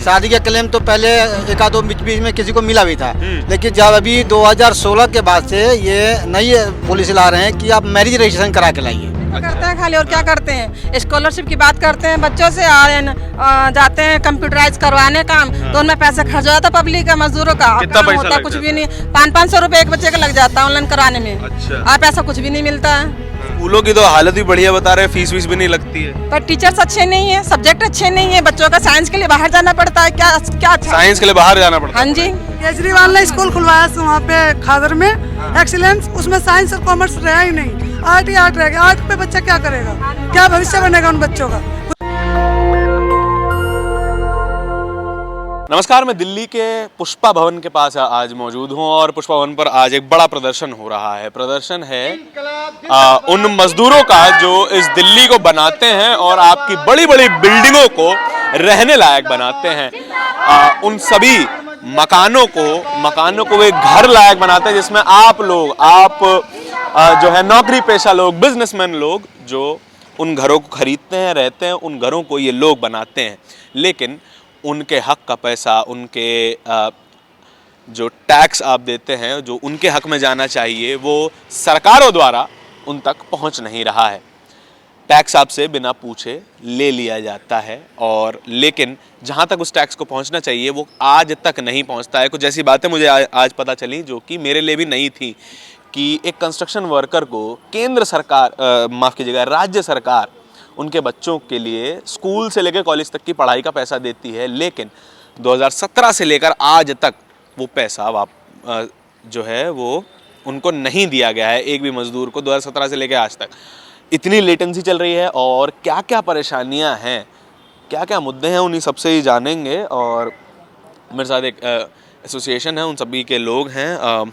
शादी का क्लेम तो पहले एक आधो बीच बीच में किसी को मिला भी था, लेकिन जब अभी 2016 के बाद से ये नई पॉलिसी ला रहे हैं कि आप मैरिज रजिस्ट्रेशन करा के लाइए। करते हैं खाली और क्या करते हैं, स्कॉलरशिप की बात करते हैं बच्चों से जाते हैं कंप्यूटराइज करवाने काम, तो उनमें पैसा खर्च हो जाता है पब्लिक का, मजदूरों का। कितना पैसा होता कुछ भी नहीं, 500 रुपए एक बच्चे का लग जाता है ऑनलाइन कराने में। अच्छा। और पैसा कुछ भी नहीं मिलता है। स्कूलों की तो हालत भी बढ़िया बता रहे हैं, फीस वीस भी नहीं लगती है। पर टीचर्स अच्छे नहीं है, सब्जेक्ट अच्छे नहीं है, बच्चों का साइंस के लिए बाहर जाना पड़ता है। क्या क्या अच्छा? साइंस के लिए बाहर जाना पड़ता है। हाँ जी। केजरीवाल ने स्कूल खुलवाया वहाँ पे खादर में, एक्सीलेंस, उसमें साइंस और कॉमर्स रहा ही नहीं, आर्ट ही आर्ट रह गया। आर्ट पे बच्चा क्या करेगा, क्या भविष्य बनेगा उन बच्चों का। नमस्कार, मैं दिल्ली के पुष्पा भवन के पास आज मौजूद हूँ और पुष्पा भवन पर आज एक बड़ा प्रदर्शन हो रहा है। प्रदर्शन है उन मजदूरों का जो इस दिल्ली को बनाते हैं और आपकी बड़ी बड़ी बिल्डिंगों को रहने लायक बनाते हैं। उन सभी मकानों को वे घर लायक बनाते हैं जिसमें आप जो है नौकरी पेशा लोग, बिजनेसमैन लोग जो उन घरों को खरीदते हैं, रहते हैं, उन घरों को ये लोग बनाते हैं। लेकिन उनके हक का पैसा, उनके जो टैक्स आप देते हैं, जो उनके हक में जाना चाहिए, वो सरकारों द्वारा उन तक पहुंच नहीं रहा है। टैक्स आपसे बिना पूछे ले लिया जाता है और लेकिन जहां तक उस टैक्स को पहुंचना चाहिए वो आज तक नहीं पहुंचता है। कुछ ऐसी बातें मुझे आज पता चली जो कि मेरे लिए भी नई थी कि एक कंस्ट्रक्शन वर्कर को केंद्र सरकार, माफ़ कीजिएगा, राज्य सरकार उनके बच्चों के लिए स्कूल से लेकर कॉलेज तक की पढ़ाई का पैसा देती है, लेकिन 2017 से लेकर आज तक वो पैसा जो है वो उनको नहीं दिया गया है। एक भी मजदूर को 2017 से लेकर आज तक इतनी लेटेंसी चल रही है और क्या क्या परेशानियां हैं, क्या क्या मुद्दे हैं, उन्हीं सबसे ही जानेंगे। और मेरे साथ एक एसोसिएशन है, उन सभी के लोग हैं।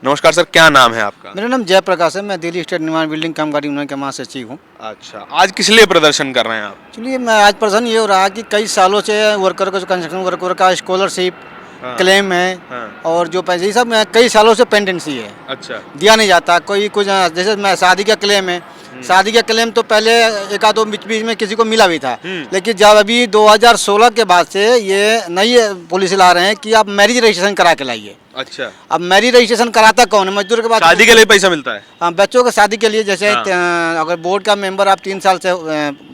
नमस्कार सर, क्या नाम है आपका? मेरा नाम जयप्रकाश है, मैं दिल्ली स्टेट निर्माण बिल्डिंग कामगार यूनियन के महासचिव हूँ। अच्छा, आज किस लिए प्रदर्शन कर रहे हैं आप? चलिए, मैं आज प्रदर्शन ये हो रहा है कि कई सालों से वर्कर को, जो कंस्ट्रक्शन वर्कर का स्कॉलरशिप क्लेम है और जो पैसे, ये सब कई सालों से पेंडेंसी है। अच्छा। दिया नहीं जाता। कोई कुछ, जैसे मैं शादी का क्लेम है, शादी का क्लेम तो पहले एक आधो बीच बीच में किसी को मिला भी था, लेकिन जब अभी 2016 के बाद से ये नई पॉलिसी ला रहे हैं कि आप मैरिज रजिस्ट्रेशन करा के लाइए। अच्छा। अब मैरिज रजिस्ट्रेशन कराता कौन है? मजदूर के बाद शादी के लिए पैसा मिलता है। हाँ, बच्चों के शादी के लिए। जैसे अगर बोर्ड का मेंबर आप 3 साल से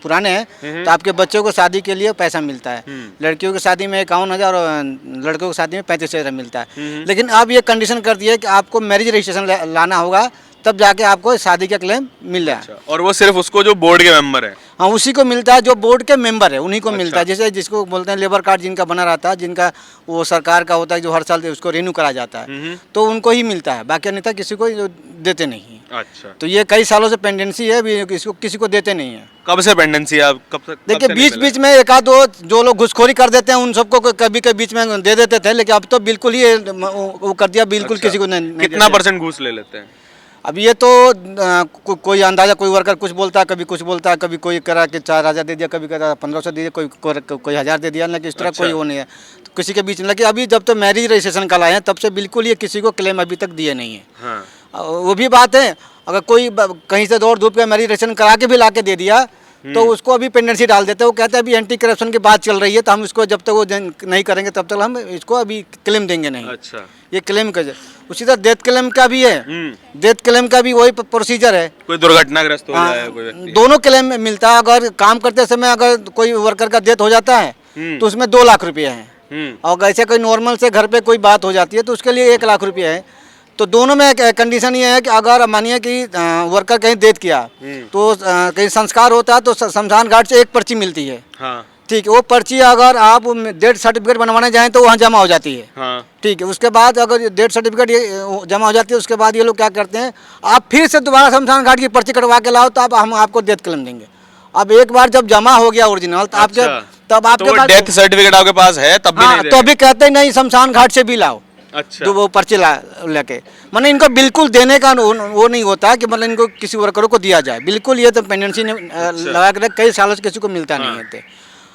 पुराने हैं तो आपके बच्चों को शादी के लिए पैसा मिलता है। लड़कियों की शादी में 51,000 और लड़कों की शादी में 35,000 मिलता है। लेकिन अब ये कंडीशन कर दी है कि आपको मैरिज रजिस्ट्रेशन लाना होगा, तब जाके आपको शादी का क्लेम मिल रहा है। अच्छा। और वो सिर्फ उसको जो बोर्ड के मेंबर है? हाँ, उसी को मिलता है, जो बोर्ड के मेंबर है उन्हीं को मिलता है। जैसे जिसको बोलते हैं लेबर कार्ड जिनका बना रहता है, जिनका वो सरकार का होता है, जो हर साल उसको रिन्यू करा जाता है, तो उनको ही मिलता है, बाकी अन्यथा किसी को देते नहीं है। अच्छा। तो ये कई सालों से पेंडेंसी है, इसको किसी को देते नहीं है। कब से पेंडेंसी है? कब तक? देखिए, बीच बीच में एक आध दो जो लोग घुसखोरी कर देते हैं उन सबको कभी कभी बीच में दे देते थे, लेकिन अब तो बिल्कुल ही वो कर दिया, बिल्कुल। अच्छा। किसी को नहीं। कितना % घूस ले लेते हैं? अब ये तो कोई अंदाजा, कोई वर्कर कुछ बोलता है, कभी कुछ बोलता है, कभी कोई करा के 4,000 दे दिया, कभी करा 1,500 दे दिया, कोई 1,000 दे दिया, लेकिन इस तरह कोई वो नहीं है। तो किसी के बीच में, लेकिन अभी जब तो मैरिज रजिस्ट्रेशन का लाए हैं तब से बिल्कुल ये किसी को क्लेम अभी तक दिए नहीं है। हाँ। वो भी बात है, अगर कोई कहीं से दौड़ धूप के मैरिज रजिस्ट्रेशन करा के भी ला के दे दिया तो उसको अभी पेंडेंसी डाल देते हैं। वो कहते हैं अभी एंटी करप्शन की बात चल रही है, तो हम इसको जब तक वो नहीं करेंगे तब तक हम इसको अभी क्लेम देंगे नहीं। अच्छा। ये क्लेम का उसी तरह डेथ क्लेम का भी है। डेथ क्लेम का भी वही प्रोसीजर है। कोई दुर्घटनाग्रस्त हो जाए कोई व्यक्ति, दोनों क्लेम में मिलता है। अगर काम करते समय अगर कोई वर्कर का डेथ हो जाता है तो उसमें 2 लाख रुपये हैं, और ऐसे कोई नॉर्मल से घर पे कोई बात हो जाती है तो उसके लिए 1 लाख रुपये है। तो दोनों में कंडीशन ये है कि अगर मानिए कि वर्कर कहीं डेथ किया तो कहीं संस्कार होता है तो शमशान घाट से एक पर्ची मिलती है। हाँ। ठीक है, वो पर्ची अगर आप डेथ सर्टिफिकेट बनवाने जाएं तो वहाँ जमा हो जाती है। हाँ। ठीक है, उसके बाद अगर डेथ सर्टिफिकेट जमा हो जाती है, उसके बाद ये लोग क्या करते हैं, आप फिर से दोबारा शमशान घाट की पर्ची कटवा के लाओ तो हम आपको डेथ क्लेम देंगे। अब एक बार जब जमा हो गया ओरिजिनल तो आपके तब आपके पास डेथ सर्टिफिकेट आपके पास है तब भी नहीं, तो अभी कहते हैं नहीं, शमशान घाट से भी लाओ। अच्छा। जो वो पर्ची लेके, मतलब इनको बिल्कुल देने का वो नहीं होता कि मतलब इनको किसी वर्करों को दिया जाए, बिल्कुल। ये तो पेंडेंसी लगा के कई सालों से किसी को मिलता नहीं है।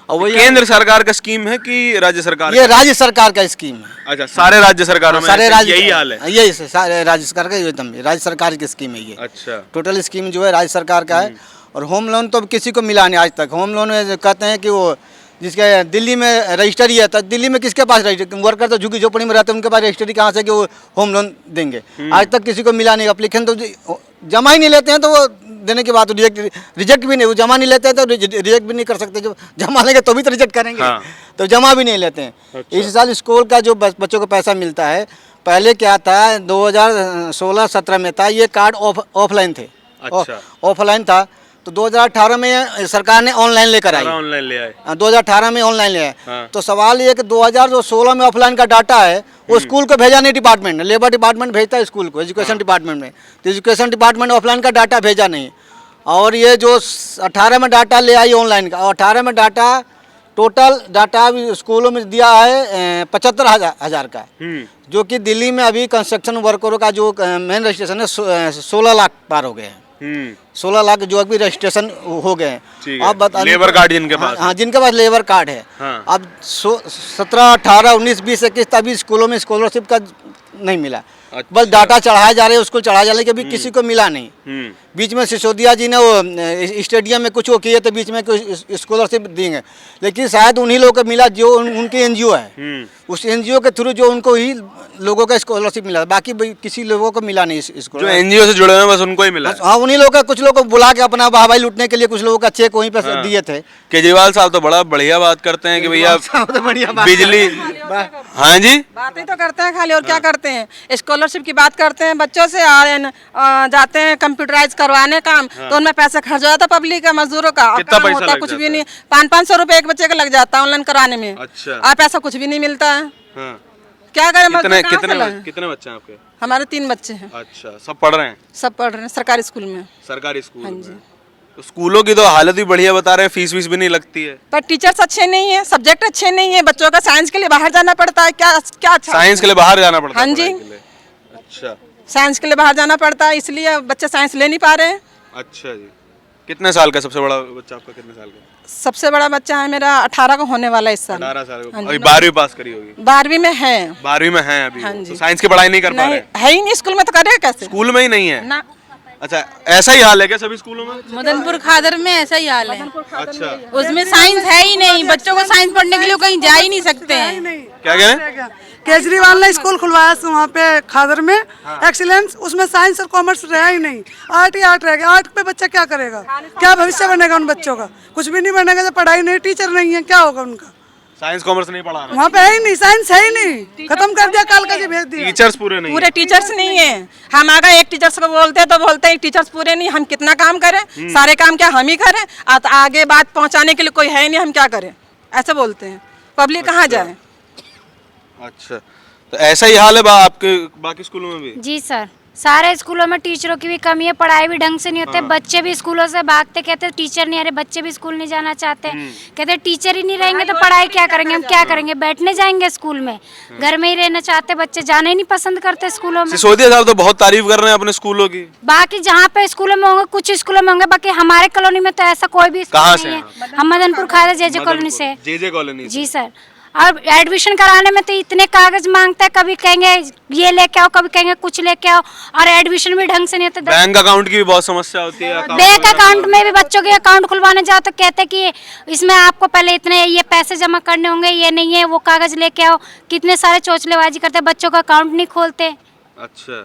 और वो केंद्र सरकार का स्कीम है कि राज्य सरकार? ये राज्य सरकार का स्कीम है। अच्छा, सारे राज्य सरकारों में सारे राज्य यही हाल है? यही सारे राज्य सरकार का एकदम राज्य सरकार की स्कीम है ये। अच्छा। टोटल स्कीम जो है राज्य सरकार का है। और होम लोन तो किसी को मिला नहीं आज तक। होम लोन कहते हैं कि वो जिसके दिल्ली में रजिस्टरी है, तो दिल्ली में किसके पास रजिस्टरी, वर्कर तो झुग्गी झोपड़ी में रहते हैं, उनके पास रजिस्टरी कहाँ से कि वो होम लोन देंगे। आज तक किसी को मिला नहीं। एप्लीकेशन तो जमा ही नहीं लेते हैं, तो वो देने के बाद रिजेक्ट भी नहीं, वो जमा नहीं लेते हैं तो रिजेक्ट भी नहीं कर सकते। जब जमा लेंगे तो भी तो रिजेक्ट करेंगे। हाँ। तो जमा भी नहीं लेते हैं। अच्छा। इस साल स्कूल का जो बच्चों को पैसा मिलता है, पहले क्या था 2016-17 में था, ये कार्ड ऑफलाइन थे। अच्छा। ऑफलाइन था, तो 2018 में सरकार ने ऑनलाइन लेकर आई। ऑनलाइन ले आए। 2018 में ऑनलाइन ले आए। हाँ। तो सवाल ये कि 2016 में ऑफलाइन का डाटा है, वो स्कूल को भेजा नहीं डिपार्टमेंट ने, लेबर डिपार्टमेंट भेजता है स्कूल को, एजुकेशन डिपार्टमेंट में। तो एजुकेशन डिपार्टमेंट ऑफलाइन का डाटा भेजा नहीं। और ये जो 18 में डाटा ले आई ऑनलाइन का, और 18 में डाटा टोटल डाटा अभी स्कूलों में दिया है 75,000 का, जो कि दिल्ली में अभी कंस्ट्रक्शन वर्करों का जो मेन रजिस्ट्रेशन है 16 लाख पार हो गए हैं। 16 लाख जो अभी रजिस्ट्रेशन हो गए हैं। अब बता लेबर कार्ड जिनके पास, हाँ, जिनके पास लेबर कार्ड है। हाँ। अब 17, 18, 19, 20, 21 तभी स्कूलों में स्कॉलरशिप का नहीं मिला। अच्छा। बस डाटा चढ़ाए जा रहे हैं, उसको चढ़ाए जा रहे हैं, कभी किसी को मिला नहीं। बीच में सिसोदिया जी ने वो स्टेडियम में कुछ वो किए, तो बीच में कुछ स्कॉलरशिप देंगे, लेकिन शायद उन्हीं लोगों को मिला जो उनके एनजीओ है। उस एनजीओ के थ्रू जो उनको ही लोगों का स्कॉलरशिप मिला, बाकी किसी लोगों को मिला नहीं। जो एनजीओ से जुड़े हुए हैं बस उनको ही मिला। हाँ, उन्हीं लोगों का, कुछ लोगों को बुला के अपना वाहवाही लूटने के लिए कुछ लोगों का चेक वहीं पे दिए थे। केजरीवाल साहब तो बड़ा बढ़िया बात करते हैं कि भैया बिजली, हाँ जी, बातें तो करते हैं खाली, और क्या करते हैं। स्कॉलरशिप की बात करते हैं, बच्चों से जाते हैं कंप्यूटराइज करवाने काम, तो उनमें पैसा खर्च हो जाता है पब्लिक का, मजदूरों का। कितना पैसा होता लग कुछ जाता भी नहीं, 500 रुपए एक बच्चे का लग जाता है ऑनलाइन कराने में। अच्छा। और पैसा कुछ भी नहीं मिलता है। हाँ। क्या करें, कितने बच्चे हैं आपके? हमारे 3 बच्चे हैं। अच्छा, सब पढ़ रहे हैं? सब पढ़ रहे हैं सरकारी स्कूल में। सरकारी स्कूल में? तो स्कूलों की तो हालत भी बढ़िया बता रहे हैं, फीस भी नहीं लगती है। पर टीचर्स अच्छे नहीं है, सब्जेक्ट अच्छे नहीं है, बच्चों का साइंस के लिए बाहर जाना पड़ता है। क्या क्या अच्छा, साइंस के लिए बाहर जाना पड़ता है? हाँ जी। अच्छा, साइंस के लिए बाहर जाना पड़ता है, इसलिए बच्चे साइंस ले नहीं पा रहे हैं। अच्छा जी। कितने साल का सबसे बड़ा बच्चा आपका? कितने साल का? सबसे बड़ा बच्चा है मेरा 18 को होने वाला है इस साल। 18 साल का। हाँ जी। अभी 12वीं पास करी होगी? 12वीं में है। 12वीं में है अभी? हाँ जी। तो साइंस की पढ़ाई नहीं कर पा नहीं, रहे? है ही नहीं स्कूल में, तो करेगा कैसे? स्कूल में ही नहीं है ना। अच्छा, ऐसा ही हाल है क्या सभी स्कूलों में? मदनपुर खादर में ऐसा ही हाल है। अच्छा, उसमें साइंस है ही नहीं, बच्चों को साइंस पढ़ने के लिए कहीं जा ही नहीं सकते हैं। क्या कह रहे हैं? केजरीवाल ने स्कूल खुलवाया वहाँ पे खादर में, एक्सीलेंस, उसमें साइंस और कॉमर्स रहा ही नहीं, आर्ट ही आर्ट रह गया। आर्ट पे बच्चा क्या करेगा, क्या भविष्य बनेगा उन बच्चों का? कुछ भी नहीं बनेगा जब पढ़ाई नहीं, टीचर नहीं है, क्या होगा उनका? साइंस कॉमर्स नहीं पढ़ा रहे? वहाँ पे है ही नहीं, साइंस है ही नहीं, खत्म कर दिया, काल का जी भेज दिया। टीचर्स पूरे नहीं? पूरे टीचर्स नहीं है। हम अगर एक टीचर्स को बोलते हैं तो बोलते हैं टीचर्स पूरे नहीं, हम कितना काम करें, सारे काम क्या हम ही करें, आगे बात पहुंचाने के लिए कोई है नहीं, हम क्या करें, ऐसे बोलते हैं। पब्लिक कहाँ जाए? अच्छा, तो ऐसा ही हाल है आपके बाकी स्कूलों में भी? जी सर, सारे स्कूलों में टीचरों की भी कमी है, पढ़ाई भी ढंग से नहीं होते। बच्चे भी स्कूलों से भागते, कहते टीचर नहीं आ रहे, बच्चे भी स्कूल नहीं जाना चाहते। कहते टीचर ही नहीं रहेंगे तो पढ़ाई क्या करेंगे, हम क्या करेंगे, बैठने जाएंगे स्कूल में, घर में ही रहना चाहते बच्चे, जाना ही नहीं पसंद करते स्कूलों में। सिसोदिया साहब तो बहुत तारीफ कर रहे हैं अपने स्कूलों की। बाकी जहाँ पे स्कूलों में होंगे, कुछ स्कूलों में होंगे, बाकी हमारे कॉलोनी में तो ऐसा कोई भी स्कूल नहीं है। हम मदनपुर खादर जे कॉलोनी से। जे कॉलोनी? जी सर। और एडमिशन कराने में तो इतने कागज मांगता है, कभी कहेंगे ये लेके आओ, कभी कहेंगे कुछ लेके आओ, और एडमिशन भी ढंग से नहीं होता। बैंक अकाउंट की भी बहुत समस्या होती है। बैंक अकाउंट में भी बच्चों के अकाउंट खुलवाने जाओ तो कहते हैं कि इसमें आपको पहले इतने ये पैसे जमा करने होंगे, ये नहीं है, वो कागज लेके आओ। कितने सारे चोचलेबाजी करते हैं, बच्चों का अकाउंट नहीं खोलते। अच्छा,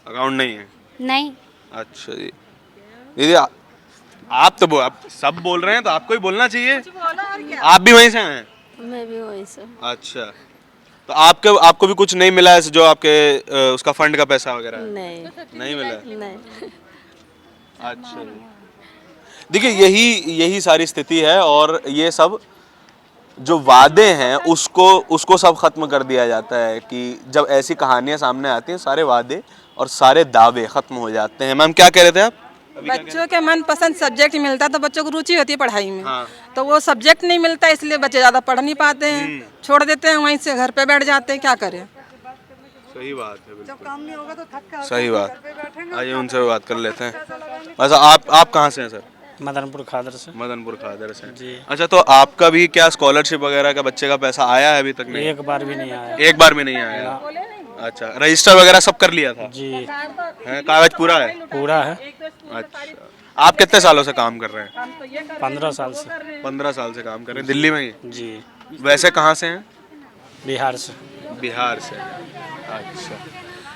अकाउंट नहीं है? नहीं। अच्छा जी। दीदी आप तो आप सब बोल रहे हैं, तो आपको ही बोलना चाहिए। आप भी वहीं से हैं? मैं भी वहीं से। अच्छा, तो आपको भी कुछ नहीं मिला है जो आपके उसका फंड का पैसा वगैरह? नहीं मिला? नहीं। अच्छा, देखिए यही सारी स्थिति है, और ये सब जो वादे हैं उसको सब खत्म कर दिया जाता है कि जब ऐसी कहानियां सामने आती हैं, सारे वादे और सारे दावे खत्म हो जाते हैं। मैम क्या कह रहे थे आप? बच्चों के मनपसंद सब्जेक्ट मिलता तो बच्चों को रुचि होती है पढ़ाई में। हाँ। तो वो सब्जेक्ट नहीं मिलता, इसलिए बच्चे ज़्यादा पढ़ नहीं पाते हैं, छोड़ देते हैं, वहीं से घर पे बैठ जाते हैं। क्या करें? सही बात है, बिल्कुल। जब काम नहीं होगा तो थक के सही बात। आइए उनसे भी बात कर लेते हैं। अच्छा, आप कहाँ से हैं सर? मदनपुर खादर से। मदनपुर खादर से जी। अच्छा, तो आपका भी क्या स्कॉलरशिप वगैरह का बच्चे का पैसा आया है अभी तक? नहीं, एक बार भी नहीं आया। एक बार भी नहीं आया? अच्छा, रजिस्टर वगैरह सब कर लिया था? जी। है, कागज पूरा है? पूरा है। अच्छा, आप कितने सालों से काम कर रहे हैं? 15 साल से। 15 साल से काम कर रहे हैं दिल्ली में ही? जी। वैसे कहाँ से हैं? बिहार से। बिहार से। अच्छा,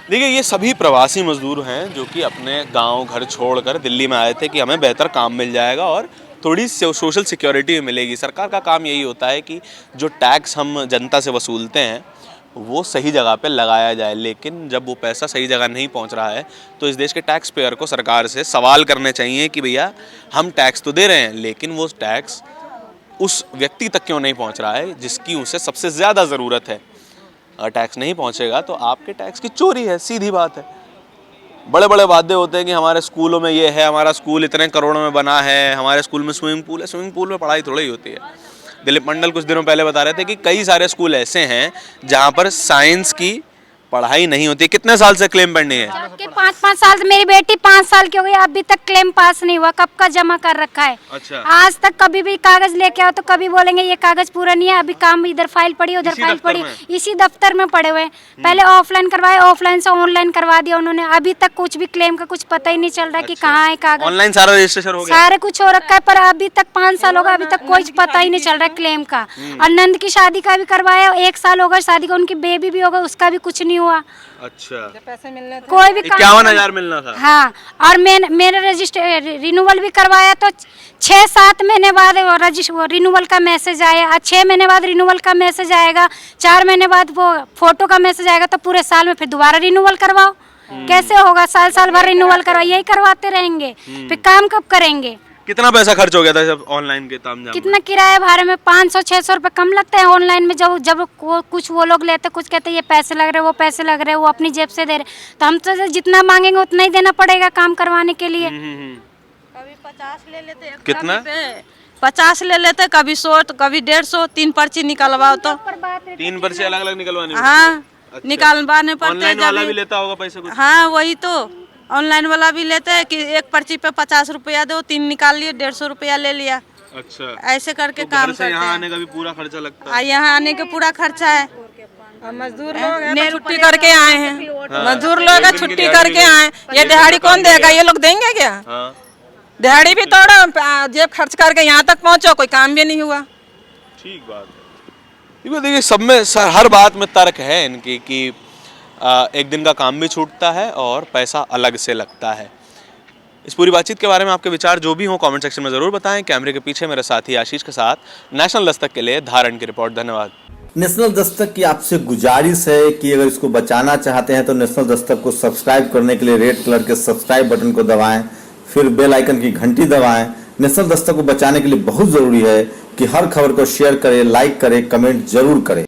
देखिए ये सभी प्रवासी मजदूर हैं जो कि अपने गांव घर छोड़कर दिल्ली में आए थे कि हमें बेहतर काम मिल जाएगा और थोड़ी सोशल सिक्योरिटी मिलेगी। सरकार का काम यही होता है कि जो टैक्स हम जनता से वसूलते हैं वो सही जगह पे लगाया जाए, लेकिन जब वो पैसा सही जगह नहीं पहुंच रहा है तो इस देश के टैक्स पेयर को सरकार से सवाल करने चाहिए कि भैया हम टैक्स तो दे रहे हैं लेकिन वो टैक्स उस व्यक्ति तक क्यों नहीं पहुंच रहा है जिसकी उसे सबसे ज़्यादा ज़रूरत है। अगर टैक्स नहीं पहुंचेगा तो आपके टैक्स की चोरी है, सीधी बात है। बड़े बड़े वादे होते हैं कि हमारे स्कूलों में ये है, हमारा स्कूल इतने करोड़ों में बना है, हमारे स्कूल में स्विमिंग पूल है। स्विमिंग पूल में पढ़ाई थोड़ी ही होती है। दिलीप मंडल कुछ दिनों पहले बता रहे थे कि कई सारे स्कूल ऐसे हैं जहाँ पर साइंस की पढ़ाई नहीं होती। कितने साल से क्लेम पेंडिंग है? जबकि 5-5 साल से, मेरी बेटी 5 साल की हो गई, अभी तक क्लेम पास नहीं हुआ, कब का जमा कर रखा है। अच्छा। आज तक कभी भी कागज लेके आओ तो कभी बोलेंगे ये कागज पूरा नहीं है, अभी काम इधर फाइल पड़ी उधर फाइल पड़ी, इसी दफ्तर में पड़े हुए। पहले ऑफलाइन करवाए, ऑफलाइन से ऑनलाइन करवा दिया उन्होंने, अभी तक कुछ भी क्लेम का कुछ पता ही नहीं चल रहा कि कहाँ है कागज। ऑनलाइन सारा रजिस्ट्रेशन हो गया? सारे कुछ हो रखा है पर अभी तक 5 साल हो गए, अभी तक कुछ पता ही नहीं चल रहा है क्लेम का। और नंद की शादी का भी करवाया, 1 साल हो गया शादी का, उनकी बेबी भी हो गई, उसका भी कुछ नहीं हुआ। अच्छा, पैसे मिलने थे। कोई भी 51,000 मिलना था। हाँ, और मेरा रजिस्टर रिन्यूअल भी करवाया तो 6-7 महीने बाद रिन्यूअल का मैसेज आया, 6 महीने बाद रिन्यूअल का मैसेज आएगा, 4 महीने बाद वो फोटो का मैसेज आएगा, तो पूरे साल में फिर दोबारा रिन्यूअल करवाओ। कैसे होगा? साल भर रिन्यूअल करवाओ, यही करवाते रहेंगे, फिर काम कब करेंगे? कितना पैसा खर्च हो गया था जब ऑनलाइन के तामझाम में? कितना किराया भाड़े में 500-600 रुपये कम लगता है ऑनलाइन में। जब कुछ वो लोग लेते, कुछ कहते ये पैसे लग रहे, वो पैसे लग रहे, वो अपनी जेब से दे रहे, तो हम तो जितना मांगेंगे उतना ही देना पड़ेगा काम करवाने के लिए। कभी 50 ले लेते, कितना? 50 ले लेते, कभी 100 तो कभी 150, 3 पर्ची निकलवाओ तो 3 पर्ची अलग अलग निकलवानी? हाँ, निकालवाने पड़ते ऑनलाइन वाला भी लेता होगा पैसे कुछ? हाँ, वही तो ऑनलाइन वाला भी लेते हैं कि एक पर्ची पे 50 रुपया दो, 3 निकाल लिए, 150 रुपया ले लिया। अच्छा, ऐसे करके तो काम घर से करते यहाँ हैं। आने का भी पूरा खर्चा लगता है? यहाँ आने का पूरा खर्चा है। मजदूर लोग हैं, छुट्टी करके आए हैं, मजदूर लोग हैं, छुट्टी करके आए। ये दिहाड़ी कौन देगा? ये लोग देंगे क्या? दिहाड़ी भी तोड़ो, जेब खर्च करके यहाँ तक पहुँचो, कोई काम भी नहीं हुआ। ठीक बात है। देखिए सब में हर बात में तर्क है इनकी कि एक दिन का काम भी छूटता है और पैसा अलग से लगता है। इस पूरी बातचीत के बारे में आपके विचार जो भी हो कमेंट सेक्शन में ज़रूर बताएं। कैमरे के पीछे मेरे साथी आशीष के साथ नेशनल दस्तक के लिए धारण की रिपोर्ट। धन्यवाद। नेशनल दस्तक की आपसे गुजारिश है कि अगर इसको बचाना चाहते हैं तो नेशनल दस्तक को सब्सक्राइब करने के लिए रेड कलर के सब्सक्राइब बटन को दबाएं, फिर बेल आइकन की घंटी दबाएं। नेशनल दस्तक को बचाने के लिए बहुत ज़रूरी है कि हर खबर को शेयर करें, लाइक करें, कमेंट जरूर करें।